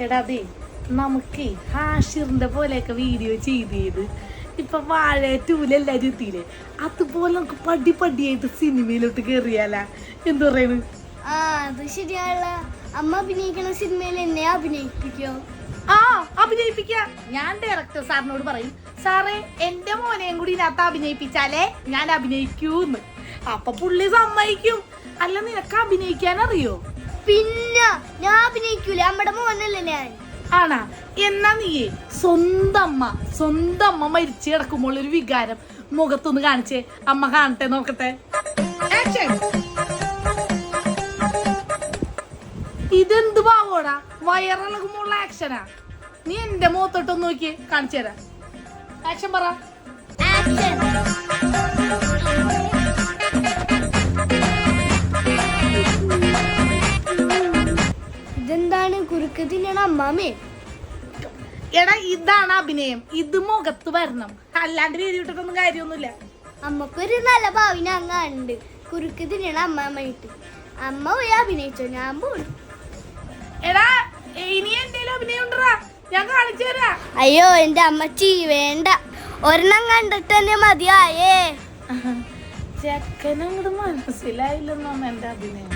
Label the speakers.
Speaker 1: എടാ അതെ നമുക്ക് ഹാഷിറിന്റെ പോലെയൊക്കെ വീഡിയോ ചെയ്ത് ഇപ്പൊ വാഴ 2 എല്ലാരും എത്തിയില്ലേ, അതുപോലെ നമുക്ക് പടിയായിട്ട് സിനിമയിലോട്ട് കേറിയാല. എന്ത് പറയുന്നു?
Speaker 2: അത് ശരിയാണല്ല. അമ്മ അഭിനയിക്കുന്ന സിനിമയിൽ എന്നെ അഭിനയിപ്പിക്കോ?
Speaker 1: അഭിനയിപ്പിക്ക. ഞാൻ ഡയറക്ടർ സാറിനോട് പറയും, സാറേ എന്റെ മോനെയും കൂടി ഇതിനകത്ത് അഭിനയിപ്പിച്ചാലേ ഞാൻ അഭിനയിക്കൂന്ന്. അപ്പൊ പുള്ളി സമ്മതിക്കും. അല്ല, നിനക്ക് അഭിനയിക്കാൻ അറിയോ?
Speaker 2: പിന്നെ ഞാൻ അഭിനയിക്കൂല, അമ്മയുടെ മോനല്ലേ ഞാൻ.
Speaker 1: ആണാ? എന്നാ നീയേ സ്വന്തം അമ്മ മരിച്ചു കിടക്കുമ്പോൾ ഒരു വികാരം മുഖത്തൊന്ന് കാണിച്ചേ, അമ്മ കാണട്ടെ, നോക്കട്ടെ. ഇതെന്ത് ഭാവോടാ? വയറിളകുമ്പോൾ ആക്ഷനാ. നീ എന്റെ മുഖത്തോട്ടൊന്ന് നോക്കി കാണിച്ചു തരാം. ആക്ഷൻ പറ.
Speaker 2: ഇതെന്താണ് കുറുക്ക് തിന്നണ അമ്മാമേ?
Speaker 1: എടാ ഇതാണ് അഭിനയം. ഇത് മുഖത്ത് വരണം, അല്ലാണ്ട് രീതി വിട്ടിട്ടൊന്നും കാര്യമൊന്നുമില്ല.
Speaker 2: അമ്മക്കൊരു നല്ല ഭാവി ഞാൻ കാണുന്നുണ്ട്, കുറുക്ക് തിന്നണ അമ്മാമായിട്ട്. അമ്മ പോയി അഭിനയിച്ചോ, ഞാൻ പോണു.
Speaker 1: എടാ ഇനി എന്തേലും അഭിനയം ഉണ്ടടാ, ഞാൻ കാണിച്ചു തരാ.
Speaker 2: അയ്യോ എന്റെ അമ്മച്ചി വേണ്ട, ഒരെണ്ണം കണ്ടിട്ട് തന്നെ മതിയായേ.
Speaker 1: ചെക്കനങ്ങോട്ട് മനസ്സിലായില്ലെന്നാണ് എന്റെ അഭിനയം.